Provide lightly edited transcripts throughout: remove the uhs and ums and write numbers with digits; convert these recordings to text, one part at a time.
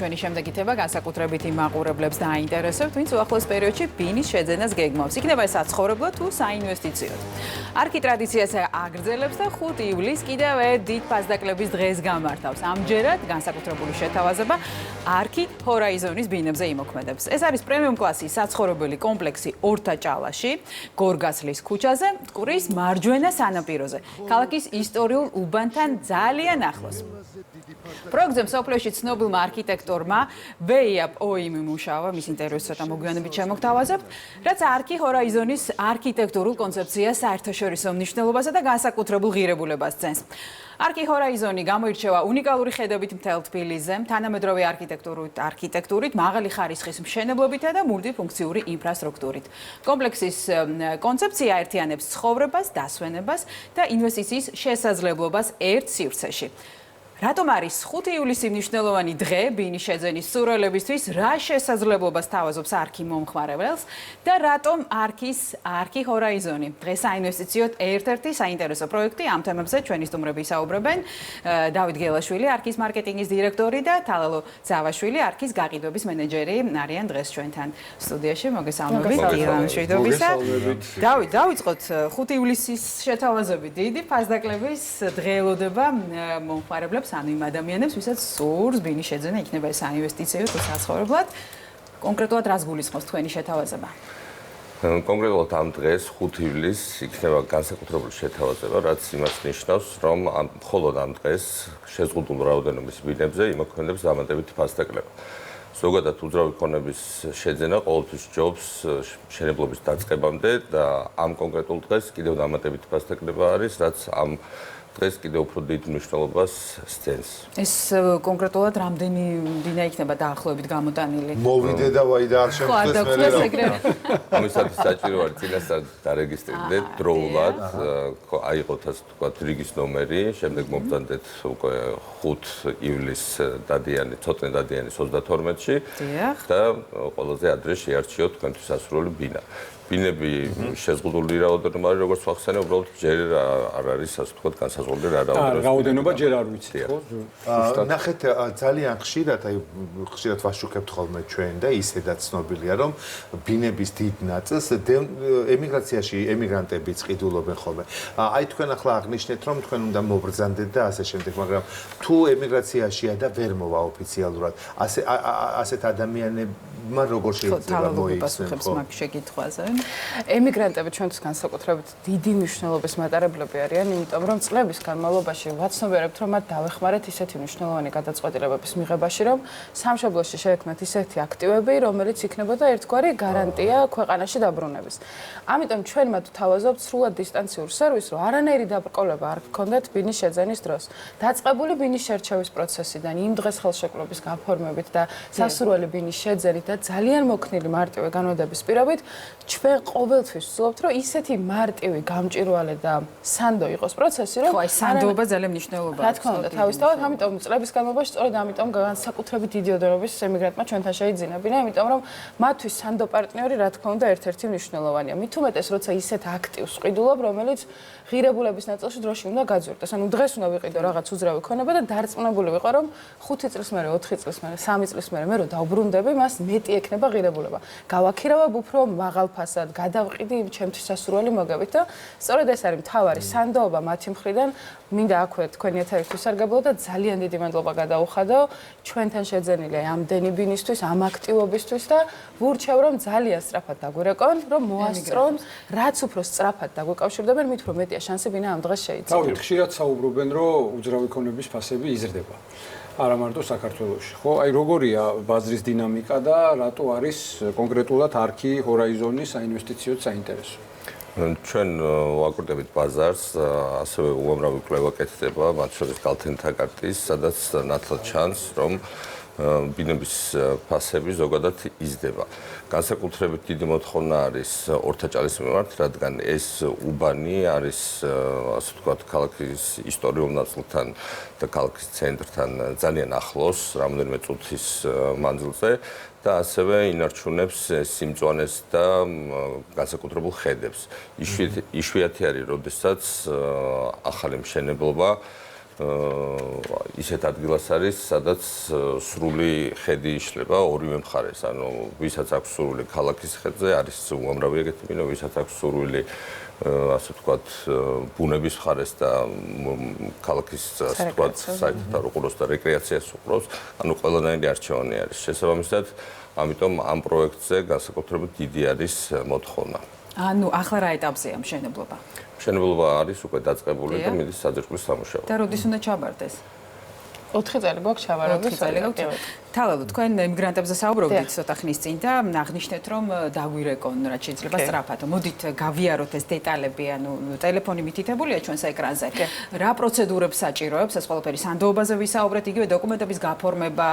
ჩვენი შემდეგი თემა განსაკუთრებით იმ მაყურებლებს დააინტერესებთ, ვინც უახლოს პერიოდში ბინის შეძენას გეგმავს. იქნება ეს საცხოვრებლად თუ საინვესტიციოდ. არქი ტრადიციას აგრძელებს და 5 ივლისს კიდევ ერთ დიდ ფასდაკლების დღეს გამართავს. ამჯერად განსაკუთრებული შეთავაზება არქი ჰორაიზონის ბინებზე იმოქმედებს. ეს არის პრემიუმ კლასის საცხოვრებელი კომპლექსი ორთაჭალაში, გორგასლის ქუჩაზე, მტკვრის მარჯვენა სანაპიროზე. ქალაქის ისტორიულ უბანთან ძალიან ახლოს. პროექტზე მსოფლიოში ცნობილმა არქიტექტორმა ვეიაპ ოიმ იმუშავა, მის ინტერვიუს ცოტა მოგვიანებით შემოგთავაზებთ, რაც არქი ჰორაიზონის არქიტექტურულ კონცეფციას საერთაშორისო მნიშვნელობასა და განსაკუთრებულ ღირებულებას ძენს. არქი ჰორაიზონი გამოირჩევა უნიკალური ხედებით მთელ თბილისზე, თანამედროვე არქიტექტურით, მაღალი ხარისხის მშენებლობითა და მულტიფუნქციური ინფრასტრუქტურით. კომპლექსის კონცეფცია აერთიანებს ცხოვრებას, დასვენებას და ინვესტიციის შესაძლებლობას ერთ სივრცეში. რატომ არის 5 ივლისი მნიშვნელოვანი დღე ბინის შეძენის სურვილებისთვის, რა შესაძლებლობას თავაზობს არქი მომხმარებელს და რატომ არქი ჰორაიზონი დღეს საინვესტიციოდ ერთ-ერთი საინტერესო პროექტი? ამ თემებზე ჩვენი სტუმრები საუბრობენ. დავით გელაშვილი, არქის მარკეტინგის დირექტორი და თალალო ძავაშვილი, არქის გაყიდვების მენეჯერი არიან დღეს ჩვენთან სტუდიაში. მოგესალმებით. დავით, დავიწყოთ 5 ივლისის შეთავაზებით. დიდი ფასდაკლების დღე ელოდება მომხმარებლებს, ანუ იმ ადამიანებს, ვისაც სურს ბინის შეძენა, იქნება ეს საინვესტიციო თუ საცხოვრებლად. კონკრეტულად რას გულისხმობს თქვენი შეთავაზება? კონკრეტულად ამ დღეს 5 ივლისს იქნება განსაკუთრებული შეთავაზება, რაც იმას ნიშნავს, რომ მხოლოდ ამ დღეს შეზღუდულ რაოდენობის ბინებზე იმოქმედებს დამატებითი ფასდაკლება. ზოგადად უძრავი ქონების შეძენა ყოველთვის ჯობს მშენებლობის დაწყებამდე და ამ კონკრეტულ დღეს კიდევ დამატებითი ფასდაკლება არის, რაც ამ დღეს კიდევ უფრო დიდ მნიშვნელობას სცემს. ეს კონკრეტულად რამდენი დინა იქნება დაახლოებით გამოტანილი? მოვიდე და ვაი და არ შემდგეს მე. ამისათვის საჭირო არის წინასწარ დარეგისტრირდეთ დროულად, აიღოთ ასე ვთქვათ რიგის ნომერი, შემდეგ მობრძანდეთ უკვე 5 ივლისს დადიანი, ცოტნე დადიანის 32-ში და ყველაზე ადრე შეარჩიოთ თქვენთვის სასურველი ბინა. ბინები შეზღუდული რაოდენობა არის, როგორც ვახსენე, უბრალოდ ჯერ არ არის ასე ვთქვათ განსაზღვრული რაოდენობა ჯერ არ ვიცით, ხო? ნახეთ, ძალიან ხშირად ვაშუქებთ ხოლმე ჩვენ და ისედაც ცნობილია, რომ ბინების დიდ ნაწილს ემიგრაციაში ემიგრანტებიც ყიდულობენ ხოლმე. აი თქვენ ახლა აღნიშნეთ, რომ თქვენ უნდა მობრძანდეთ და ასე შემდეგ, მაგრამ თუ ემიგრაციაშია და ვერ მოვა ოფიციალურად, ასეთ ადამიანებმა როგორ შეიძლება მოიხსნեն ხო? მაგ შეკითხვაზე. ემიგრანტები ჩვენთვის განსაკუთრებით დიდი მნიშვნელობის მატარებლები არიან, იმიტომ რომ წლების განმავლობაში ვაცნობიერებთ, რომ მათ დავეხმარეთ ისეთი მნიშვნელოვანი გადაწყვეტილებების მიღებაში, რომ სამშობლოში შეექმნათ ისეთი აქტივები, რომელიც იქნებოდა ერთგვარი გარანტია ქვეყანაში დაბრუნების. ამიტომ ჩვენ მათ ვთავაზობთ სრულად დისტანციურ სერვისს, რომ არანაირი დაბრკოლება არ გქონდეთ ბინის შეძენის დროს. დაწყებული ბინის შერჩევის პროცესიდან, იმ დღეს ხელშეკრულების გაფორმებით და სასურველი ბინის შეძენით და ძალიან მოქნილი მარტივი განმავლობის პირობით ჩვენ ყოველთვის ვცდილობთ, რომ ისეთი მარტივი, გამჭვირვალე და სანდო იყოს პროცესი, რომ აი სანდოობა ძალიან მნიშვნელოვანია. რა თქმა უნდა, თავისთავად, ამიტომ წლების განმავლობაში სწორედ ამიტომ განსაკუთრებით დიდი ოდენობის ემიგრანტმა ჩვენთან შეიძინა ბინა, იმიტომ რომ მათთვის სანდო პარტნიორი, რა თქმა უნდა, ერთ-ერთი მნიშვნელოვანია. მით უმეტეს, როცა ისეთ აქტივს ყიდულობ, რომელიც ღირებულების ნაწილში დროში უნდა გაძვირდეს. ანუ დღეს უნდა ვიყიდო რაღაც უძრავი ქონება და დარწმუნებული ვიყო, რომ 5 წლის მერე, 4 წლის მერე, 3 წლის მერე მე რო დავბრუნდები, მას მეტი ექნება ღირებულება. გავაქირავებ უფრო მაღალ ფასად, გადავყიდი ჩემთვის სასურველი მოგებით და სწორედ ეს არის მთავარი სანდოობა მათი მხრიდან. მინდა აქვე თქვენი ეთერისთვის სარგებლო და ძალიან დიდი მადლობა გადაუხადო ჩვენთან შეძენილი ამდენი ბინისთვის, ამ აქტივობისთვის და ვურჩევ, რომ ძალიან სწრაფად დაგვირეკონ, რომ მოასწრონ, რაც უფრო სწრაფად დაგვიკავშირდებენ, მით უფრო მეტია შანსი ბინა ამ დღეს შეიცვალოს. დავით, ხშირად საუბრობენ, რომ უძრავი ქონების ფასები იზრდება. არა მარტო საქართველოში, ხო? აი როგორია ბაზრის დინამიკა და რატო არის კონკრეტულად არქი ჰორაიზონის საინვესტიციო საინტერესო? ჩვენ ვაკურტებით ბაზარს, ასევე უამრავი კვლევა კეთდება, მათ შორის კალთინთა კარტის, სადაც ნათლად ჩანს, რომ ბინების ფასები ზოგადად იზრდება. განსაკუთრებით დიდი მოთხოვნა არის ორთაჭალის მიმართ, რადგან ეს უბანი არის, ასე ვთქვათ, ქალაქის ისტორიულ ნაწილთან და ქალაქის ცენტრთან ძალიან ახლოს, რამდენიმე წუთის მანძილზე და ასევე ინარჩუნებს სიმწვანეს და განსაკუთრებულ ხედებს. იშვიათი არის, როდესაც ახალი მშენებლობა ისეთ ადგილას არის, სადაც სრული ხედი იშლება ორივე მხარეს. ანუ ვისაც აქვს სრული ქალაქის ხედზე, არის უამრავი ეგეთი ბინა, ვისაც აქვს სრული ასე ვთქვათ, ბუნების მხარეს და ქალაქის ასე ვთქვათ, საერთოდ უყუროს და რეკრეაციას უყუროს, ანუ ყველანაირი არჩევანი არის. შესაბამისად, ამიტომ ამ პროექტზე განსაკუთრებით დიდი არის მოთხოვნა. ანუ ახლა რა ეტაპზეა მშენებლობა? მშენებლობა არის უკვე დაწყებული და მიდის საძირკვლის სამუშაო. და როდის უნდა ჩაბარდეს? 4 წელი გვაქვს ჩავარებული. 4 წელი გვაქვს. თავალო, თქვენ იმიგრანტებზე საუბრობდით ცოტა ხნის წინ და აღნიშნეთ, რომ დაგვირეკონ რაც შეიძლება სწრაფად. მოდით გავიაროთ ეს დეტალები, ანუ ტელეფონი მითითებულია ჩვენს ეკრანზე. რა პროცედურებს საჭიროებს ეს ყველაფერი? სანდოობაზე ვისაუბრეთ, იგივე დოკუმენტების გაფორმება,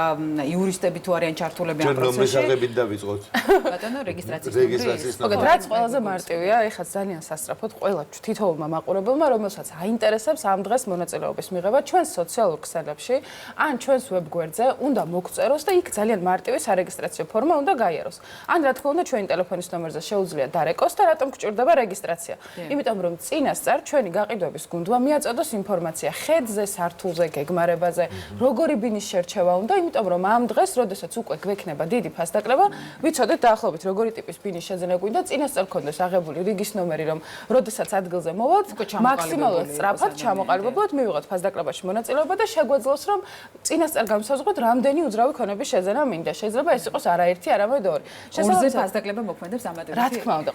იურისტები თუ არიან ჩართულები ამ პროცესში. ნომრის აღებით დავიწყოთ. ბატონო, რეგისტრაციის რეგისტრაციის მოგეთ, რაც ყველაზე მარტივია, ეხლა ძალიან სასწრაფოდ ყველა თითოეულმა მაყურებელმა, რომელსაც აინტერესებს ამ დღეს მონაწილეობის მიღება ჩვენს სოციალურ ქსელებში, ან ჩვენს ვებგვერდზე, უნდა მოგწეროს და იქ ძალიან მარტივი სარეგისტრაციო ფორმა უნდა გაიაროს. ან რა თქმა უნდა ჩვენი ტელეფონის ნომერზე შეუძლია დარეკოს და რატომ გჭირდება რეგისტრაცია? იმიტომ რომ წინასწარ ჩვენი გაყიდვების გუნდმა მიაწოდოს ინფორმაცია ხედზე, სართულზე, გეგმარებაზე, როგორი ბინის შერჩევა უნდა, იმიტომ რომ ამ დღეს, როდესაც უკვე გვექნება დიდი ფასდაკლება, ვიცოდეთ დაახლოებით როგორი ტიპის ბინის შეძენა გვინდა, წინასწარ გქონდეს აღებული რიგის ნომერი, რომ როდესაც ადგილზე მოვალთ, მაქსიმალურად სწრაფად ჩამოყალიბებულად მივიღოთ ფასდაკლებაში მონაწილეობა და შეგვეძლოს რომ წინასწარ განსაზღვროთ რამდენი უძრავი ქონების შეძენა მინდა. შეიძლება ეს იყოს არაერთი, არამედ ორი. ორზე ფასდაკლება მოქმედებს ამ რა თქმა უნდა,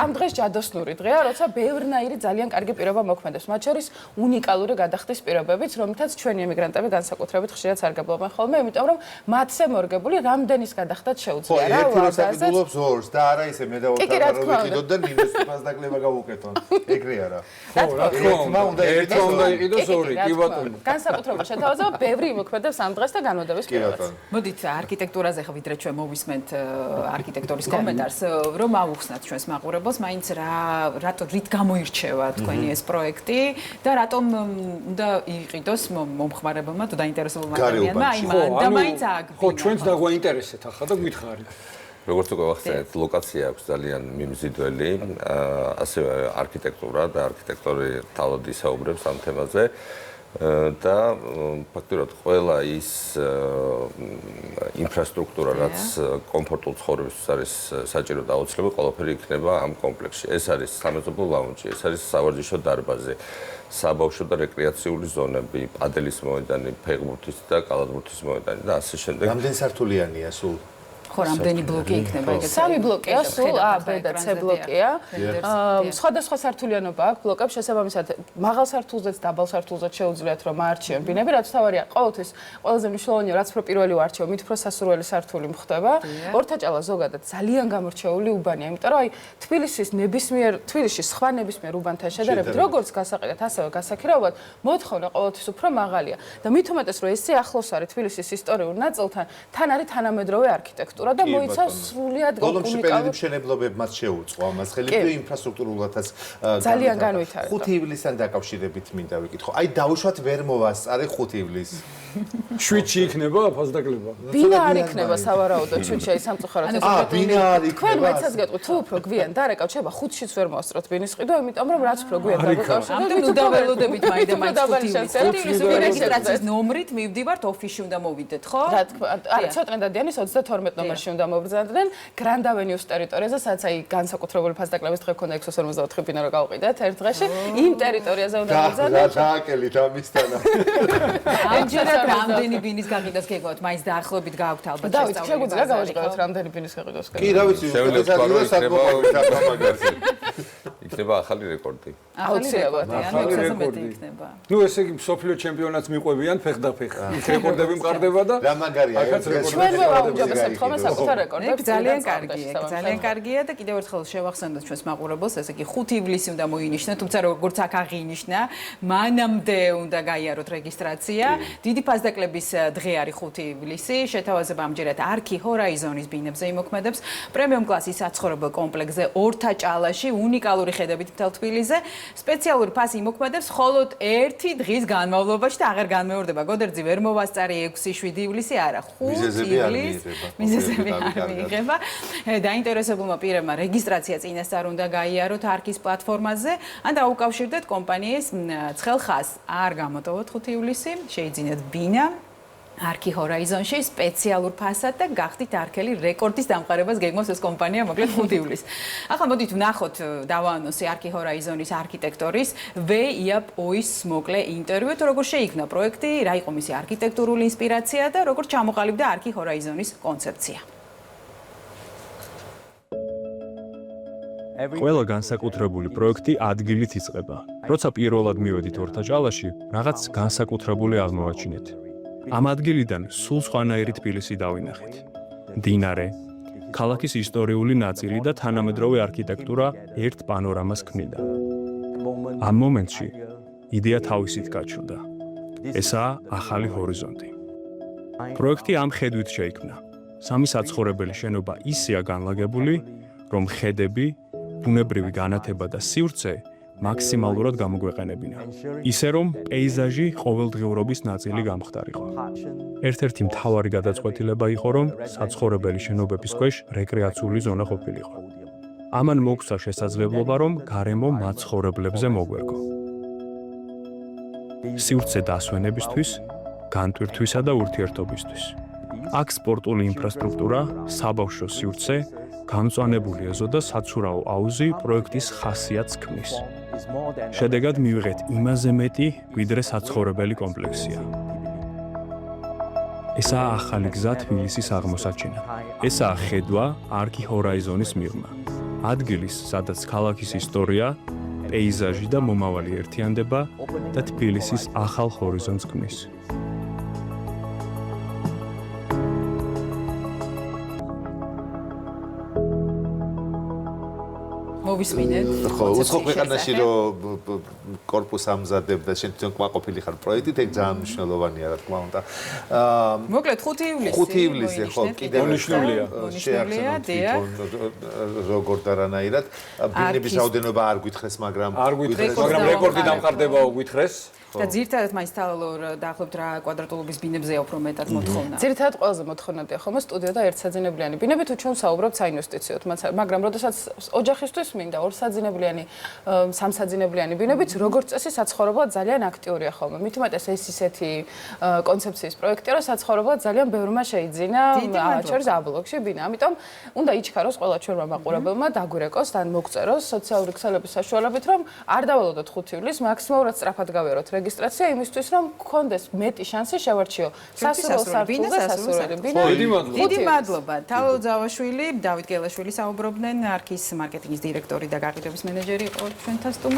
ამ დღეს ჯადოსნური დღეა, როცა ბევრნაირი ძალიან კარგი პირობა მოქმედებს, მათ შორის უნიკალური გადახდის პირობებიც, რომლითაც ჩვენი ემიგრანტები განსაკუთრებით ხშირად სარგებლობენ ხოლმე, იმიტომ რომ მათზე მორგებული რამდენის გადახდაც შეუძლია რა ვაზაზე. გულობს ორს და არა ისე მე და ოთხი რო ვიყიდოთ და მინუს ფასდაკლება გავუკეთოთ. ეგრე არა. რა უნდა იყიდოს ორი, კი ბატონო. განსაკუთრებით შეთავაზება ბევრი მოქმედებს ამ დღეს და განმოდების პირობებს. მოდით არქიტექტურაზე ხო ვიდრე ჩვენ მოვისმენთ არქიტექტორის კომენტარს, რომ აუხსნათ ჩვენს მაყურებელს, მაინც რატო რით გამოირჩევა თქვენი ეს პროექტი და რატომ უნდა იყიდოს მომხმარებელმა თუ დაინტერესებულმა ადამიანმა აი მან და მაინც ააგბინა. ხო, ჩვენც დაგვაინტერესეთ ახლა და გითხარით. როგორც უკვე ვახსენეთ, ლოკაცია აქვს ძალიან მიმზიდველი, ასევე არქიტექტურა და არქიტექტორი თავად ისაუბრებს ამ თემაზე. და ფაქტობრივად ყველა ის ინფრასტრუქტურა, რაც კომფორტულ ცხოვრებისთვის არის საჭირო და აუცილებელი, ყველაფერი იქნება ამ კომპლექსში. ეს არის სამეზობლო ლაუნჯი, ეს არის სავარჯიშო დარბაზი, საბავშვო და რეკრეაციული ზონები, პადელის მოედანი, ფეხბურთის და კალათბურთის მოედანი და ასე შემდეგ. რამდენი სართულიანია სულ? ხო, რამდენი ბლოკი იქნება ეგეთ? 3 ბლოკია, სულ A, B და C ბლოკია. სხვადასხვა სართულიანობა აქვს ბლოკებს, შესაბამისად, მაღალ სართულზეც, დაბალ სართულზეც შეუძლიათ რომ აარჩიონ ბინები, რაც თავარია, ყოველთვის ყველაზე მნიშვნელოვანია, რაც უფრო პირველი ვარჩიო, მით უფრო სასურველი სართული მხდება. ორთაჭალა ზოგადად ძალიან გამორჩეული უბანია, იმიტომ რომ აი თბილისში სხვა ნებისმიერ უბანთან შედარებით, როგორც გასაყიდად, ასევე გასაქირავად, მოთხოვნა ყოველთვის უფრო მაღალია. და მით უმეტეს რომ ესე ახლოს არის თბილისის ისტორიულ ნაწილთან, თან არის თანამედროვე არქიტექტურა და მოიცავს სრულიად ბოლომში პერიოდი მშენებლობებმაც შეუწყო ამას ხელი და ინფრასტრუქტურულადაც ძალიან განვითარდა. 5 ივლისთან დაკავშირებით მინდა ვიკითხო. აი დავუშვათ ვერ მოვასწარე 5 ივლისს. შვიდში იქნება ფასდაკლება. ბინა არ იქნება სავარაუდოდ შვიდში აი სამწუხაროდ. ბინა არ იქნება. თქვენ მეცაც გეტყვით, თუ უფრო გვიან დარეკავთ, შეიძლება 5-შიც ვერ მოასწროთ ბინის ყიდვა, იმიტომ რომ რაც უფრო გვიან დაგუკავშირებთ, ამდენ უდაველოდებით მაინდა მაინც 5 ივლისს რეგისტრაციის ნომრით მივდივართ ოფისში უნდა მოვიდეთ, ხო? რა თქმა უნდა, არა, ცოტნე დადიანის 32 ნომერში უნდა მობრძანდნენ გრანდ ავენიუს ტერიტორიაზე, სადაც აი განსაკუთრებული ფასდაკლების დღე ქონდა 654 ბინა რო გავყიდეთ ერთ დღეში. იმ ტერიტორიაზე უნდა მობრძანდნენ. დააკელით ამისთანა. ამჯერად რამდენი ბინის გაყიდვას გეგმავთ? მაინც დაახლოებით გააქვთ ალბათ დავით, შეგვიძლია გავაჟღეროთ რამდენი ბინის გაყიდვას. კი, რა ვიცი, იქნება ახალი რეკორდი. აუცილებლად, ანუ 600 მეტი იქნება. ნუ ესე იგი მსოფლიო ჩემპიონატს მიყვებიან ფეხ-და-ფეხ. იქ რეკორდები მყარდება და რა მაგარია, ჩვენმა ვაუმჯობესებთ ხოლმე საკუთარ რეკორდებს. ძალიან კარგია, ძალიან კარგია და კიდევ ერთხელ შევახსენოთ ჩვენს მაყურებელს, ესე იგი 5 ივლისი უნდა მოინიშნა, თუმცა როგორც აქ აღინიშნა, მანამდე უნდა გაიაროთ რეგისტრაცია. დიდი ფასდაკლების დღე არის 5 ივლისი. შეთავაზება ამჯერად არქი ჰორაიზონის ბინებზე იმოქმედებს. პრემიუმ კლასის საცხოვრებელ კომპლექსზე ორთა ჭალაში უნიკალური ხედებით მთელ თბილისზე. სპეციალური ფასი იმოქმედებს მხოლოდ 1 დღის განმავლობაში და აღარ განმეორდება. გოდერძი ვერ მოვასწარი 6-7 ივლისი არა, 5 ივლისი. მიზეზები არ მიიღება. დაინტერესებულმა პირებმა რეგისტრაცია წინასწარ უნდა გაიაროთ არქის პლატფორმაზე ან დაუკავშირდეთ კომპანიის ცხელ ხაზს. არ გამოტოვოთ 5 ივლისი, შეიძინეთ ბინა არქი ჰორაიზონში სპეციალურ ფასად და გახდით არქელი რეკორდის დამყარებას გეგმავს ეს კომპანია მოკლედ 5 ივლისს. ახლა მოდით ვნახოთ დავაანონსე არქი ჰორაიზონის არქიტექტორის ვეიაპ ოის მოკლე ინტერვიუ, თუ როგორ შეიქმნა პროექტი, რა იყო მისი არქიტექტურული ინსპირაცია და როგორ ჩამოყალიბდა არქი ჰორაიზონის კონცეფცია. ყველა განსაკუთრებული პროექტი ადგილით იწყება. როცა პირველად მივედით ორთაჭალაში, რაღაც განსაკუთრებული აღმოვაჩინეთ. ამ ადგილიდან სულ სხვანაირი თბილისი დავინახეთ. მდინარე, ქალაქის ისტორიული ნაწილი და თანამედროვე არქიტექტურა ერთ პანორამას ქმნიდა. ამ მომენტში იდეა თავისით გაჩნდა. ესაა ახალი ჰორიზონტი. პროექტი ამ ხედვით შეიქმნა. სამი საცხოვრებელი შენობა ისეა განლაგებული, რომ ხედები, ბუნებრივი განათება და სივრცე მაქსიმალურად გამოგვეყენებინა. ისე რომ პეიზაჟი ყოველდღიურობის ნაწილი გამხდარიყო. ერთ-ერთი მთავარი გადაწყვეტილება იყო, რომ საცხოვრებელი შენობების ქვეშ რეკრეაციული ზონა ყოფილიყო. ამან მოგცა შესაძლებლობა, რომ გარემო მაცხოვრებლებზე მოგვერგო. სივრცე დასვენებისთვის, განტვირთვისა და ურთიერთობისთვის. აქ სპორტული ინფრასტრუქტურა, საბავშვო სივრცე, გამწვანებული ეზო და საცურაო აუზი პროექტის ხასიათს ქმნის. შედეგად მივიღეთ იმაზე მეტი, ვიდრე საცხოვრებელი კომპლექსია. ესაა ახალი გზა თბილისის აღმოსაჩინად. ესაა ხედვა არქი ჰორაიზონის მიღმა. ადგილის, სადაც ქალაქის ისტორია, პეიზაჟი და მომავალი ერთიანდება და თბილისის ახალ ჰორიზონტს ქმნის. მოვისმინეთ. ხო, უცხო ქვეყანაში რომ корпуს ამზადებდა, შენ თვითონ ყვაყოფილი ხარ პროექტით, ეგ ძალიან მნიშვნელოვანია, რა თქმა უნდა. მოკლედ 5 ივლისი. 5 ივლისი, ხო, კიდევ მონიშნულია. შეახსენოთ თვითონ როგორ და რანაირად. ბინების რაოდენობა არ გვითხრეს, მაგრამ არ გვითხრეს, მაგრამ რეკორდი დამყარდება გვითხრეს. და ძირთადად მაინც თავალურ დაახლოებით რა კვადრატულობის ბინებზეა უფრო მეტად მოთხოვნა. ძირითადად ყველაზე მოთხოვნადია ხოლმე სტუდიო და ერთსაძინებლიანი ბინები, თუ ჩვენ საუბრობთ საინვესტიციოდ, მაგრამ როდესაც ოჯახისთვის მინდა ორსაძინებლიანი, სამსაძინებლიანი ბინებიც როგორც წესი საცხოვრებლად ძალიან აქტიურია ხოლმე. მით უმეტეს ეს ისეთი კონცეფციის პროექტია, რომ საცხოვრებლად ძალიან ბევრმა შეიძინა შორის აბლოკში ბინა. ამიტომ უნდა იჩქაროს ყველა ჩვენმა მაყურებელმა, დაგვირეკოს და მოგწეროს სოციალური ქსელების საშუალებით, რომ არ დავალოდოთ 5 ივლისს, მაქსიმალურად სწრაფად გავიაროთ რეგისტრაცია იმისთვის, რომ გქონდეს მეტი შანსი შევარჩიო სასურველ სართულზე სასურველი ბინა. დიდი მადლობა. თავო ძავაშვილი, დავით გელაშვილი საუბრობდნენ, არქის მარკეტინგის დირექტორი და გაყიდვების მენეჯერი იყო ჩვენთან სტუმრად.